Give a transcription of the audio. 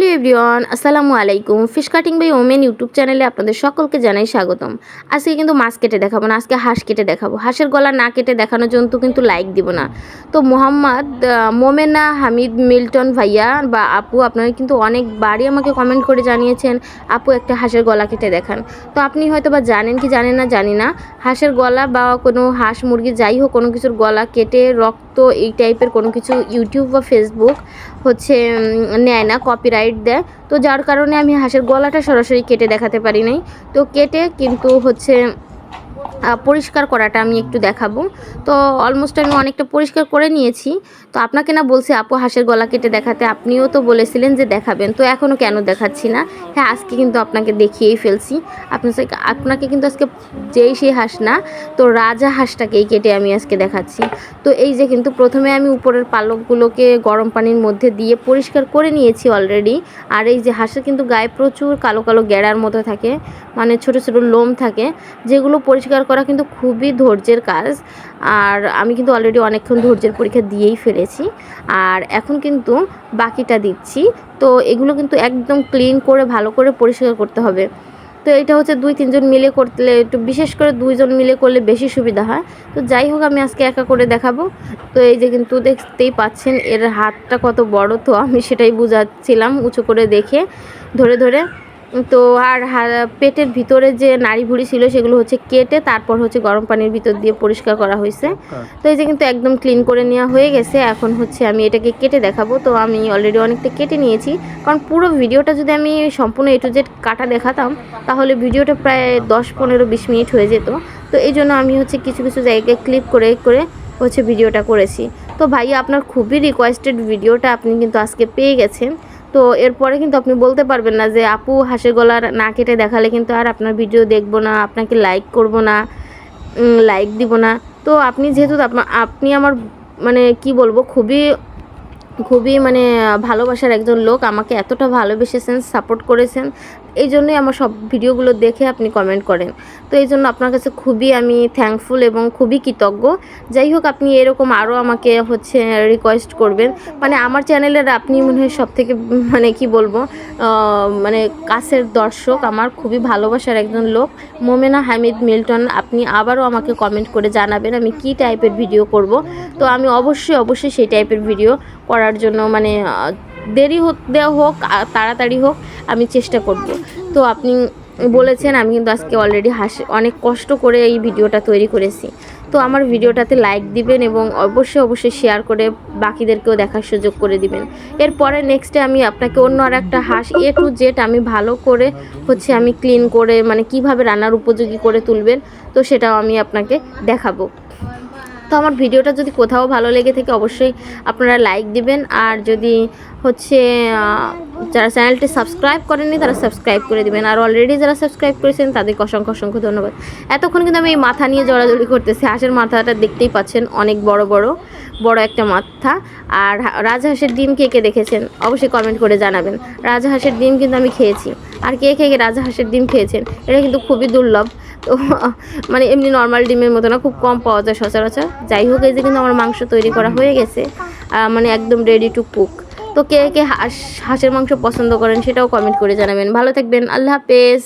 Hello everyone, আসসালামু আলাইকুম। Fish cutting by women YouTube চ্যানেলে আপনাদের সকলকে জানাই স্বাগতম। আজকে কিন্তু মাছ কেটে দেখাবো না, আজকে হাঁস কেটে দেখাবো। হাঁসের গলা না কেটে দেখানোর জন্য কিন্তু লাইক দিব না। তো মোমেনা হামিদ মিল্টন ভাইয়া বা আপু, আপনারা কিন্তু অনেকবারই আমাকে কমেন্ট করে জানিয়েছেন আপু একটা হাঁসের গলা কেটে দেখান। তো আপনি হয়তো বা জানেন কি জানেন না জানি না, হাঁসের গলা বা কোনো হাঁস মুরগি যাই হোক কোনো কিছুর গলা কেটে রক্ত এই টাইপের কোনো কিছু ইউটিউব বা ফেসবুক নেয় না, কপিরাইট দেয়। তো যার কারণে আমি হাঁসের গলাটা সরাসরি কেটে দেখাতে পারি নাই। তো কেটে কিন্তু পরিষ্কার করাটা আমি একটু দেখাবো। তো অলমোস্ট আমি অনেকটা পরিষ্কার করে নিয়েছি। তো আপনাকে না বলছি আপু হাঁসের গলা কেটে দেখাতে, আপনিও তো বলেছিলেন যে দেখাবেন, তো এখনও কেন দেখাচ্ছি না? হ্যাঁ, আজকে কিন্তু আপনাকে দেখিয়েই ফেলছি। আপনাকে কিন্তু আজকে সেই হাঁস না, তো রাজা হাঁসটাকেই কেটে আমি আজকে দেখাচ্ছি। তো এই যে কিন্তু প্রথমে আমি উপরের পালকগুলোকে গরম পানির মধ্যে দিয়ে পরিষ্কার করে নিয়েছি অলরেডি। আর এই যে হাঁসের কিন্তু গায়ে প্রচুর কালো কালো গেড়ার মতো থাকে, মানে ছোটো ছোটো লোম থাকে, যেগুলো পরিষ্কার করা কিন্তু খুবই ধৈর্যের কাজ। আর আমি কিন্তু অলরেডি অনেকক্ষণ ধৈর্যের পরীক্ষা দিয়েই ফেলেছি, আর এখন কিন্তু বাকিটা দিচ্ছি। তো এগুলো কিন্তু একদম ক্লিন করে ভালো করে পরিষ্কার করতে হবে। তো এটা হচ্ছে 2-3 জন মিলে করলে, একটু বিশেষ করে 2 জন মিলে করলে বেশি সুবিধা হয়। তো যাই হোক, আমি আজকে একা করে দেখাবো। তো এই যে কিন্তু দেখতেই পাচ্ছেন এর হাতটা কত বড়, তো আমি সেটাই বুঝাচ্ছিলাম উঁচু করে দেখে ধরে ধরে। তো আর পেটের ভিতরে যে নাড়ি ভুঁড়ি ছিল সেগুলো হচ্ছে কেটে তারপর হচ্ছে গরম পানির ভিতর দিয়ে পরিষ্কার করা হয়েছে। তো এই যে কিন্তু একদম ক্লিন করে নেওয়া হয়ে গেছে। এখন হচ্ছে আমি এটাকে কেটে দেখাবো। তো আমি অলরেডি অনেকটা কেটে নিয়েছি, কারণ পুরো ভিডিওটা যদি আমি সম্পূর্ণ A to Z কাটা দেখাতাম তাহলে ভিডিওটা প্রায় 10-15-20 মিনিট হয়ে যেত। তো এই জন্য আমি হচ্ছে কিছু কিছু জায়গায় ক্লিপ করে করে হচ্ছে ভিডিওটা করেছি। তো ভাইয়া, আপনার খুবই রিকোয়েস্টেড ভিডিওটা আপনি কিন্তু আজকে পেয়ে গেছেন। তো এরপরে কিন্তু আপনি বলতে পারবেন না যে আপু হাঁসের গলা না কেটে দেখালে কিন্তু আর আপনার ভিডিও দেখবো না, আপনাকে লাইক করব না, লাইক দিব না। তো আপনি যেহেতু আপনি আমার মানে কি বলবো, খুবই খুবই মানে ভালোবাসার একজন লোক, আমাকে এতটা ভালোবেসেছেন, সাপোর্ট করেছেন, এই জন্যই আমার সব ভিডিওগুলো দেখে আপনি কমেন্ট করেন। তো এই জন্য আপনার কাছে খুবই আমি থ্যাঙ্কফুল এবং খুবই কৃতজ্ঞ। যাই হোক, আপনি এরকম আরও আমাকে রিকোয়েস্ট করবেন। মানে আমার চ্যানেলের আপনি মনে হয় সবথেকে মানে কি বলবো, মানে কাছের দর্শক, আমার খুবই ভালোবাসার একজন লোক মোমেনা হামিদ মিল্টন। আপনি আবারও আমাকে কমেন্ট করে জানাবেন আমি কি টাইপের ভিডিও করব। তো আমি অবশ্যই সেই টাইপের ভিডিও করার জন্য মানে দেরি হোক তাড়াতাড়ি হোক, আমি চেষ্টা করব। তো আপনি বলেছেন, আমি কিন্তু আজকে অলরেডি অনেক কষ্ট করে এই ভিডিওটা তৈরি করেছি। তো আমার ভিডিওটাতে লাইক দিবেন এবং অবশ্যই শেয়ার করে বাকিদেরকেও দেখার সুযোগ করে দিবেন। এরপরে নেক্সটে আমি আপনাকে অন্য আর একটা হাঁস A to Z আমি ভালো করে আমি ক্লিন করে মানে কিভাবে রান্নার উপযোগী করে তুলবেন, তো সেটাও আমি আপনাকে দেখাবো। তো আমার ভিডিওটা যদি কোথাও ভালো লেগে থাকে অবশ্যই আপনারা লাইক দিবেন। আর যদি যারা চ্যানেলটি সাবস্ক্রাইব করেননি তারা সাবস্ক্রাইব করে দিবেন, আর অলরেডি যারা সাবস্ক্রাইব করেছেন তাদেরকে অসংখ্য ধন্যবাদ। এতক্ষণ কিন্তু আমি এই মাথা নিয়ে জড়াজড়ি করতেছি। হাঁসের মাথাটা দেখতেই পাচ্ছেন, অনেক বড় একটা মাথা। আর রাজহাঁসের ডিম কে দেখেছেন অবশ্যই কমেন্ট করে জানাবেন। রাজহাঁসের ডিম কিন্তু আমি খেয়েছি, আর কে রাজহাঁসের ডিম খেয়েছেন, এটা কিন্তু খুবই দুর্লভ। তো মানে এমনি নর্মাল ডিমের মতো না, খুব কম পাওয়া যায় সচরাচর। যাই হোক, এই যে কিন্তু আমার মাংস তৈরি করা হয়ে গেছে, মানে একদম রেডি টু কুক। তো কে হাঁসের মাংস পছন্দ করেন সেটাও কমেন্ট করে জানাবেন। ভালো থাকবেন, আল্লাহ হাফেজ।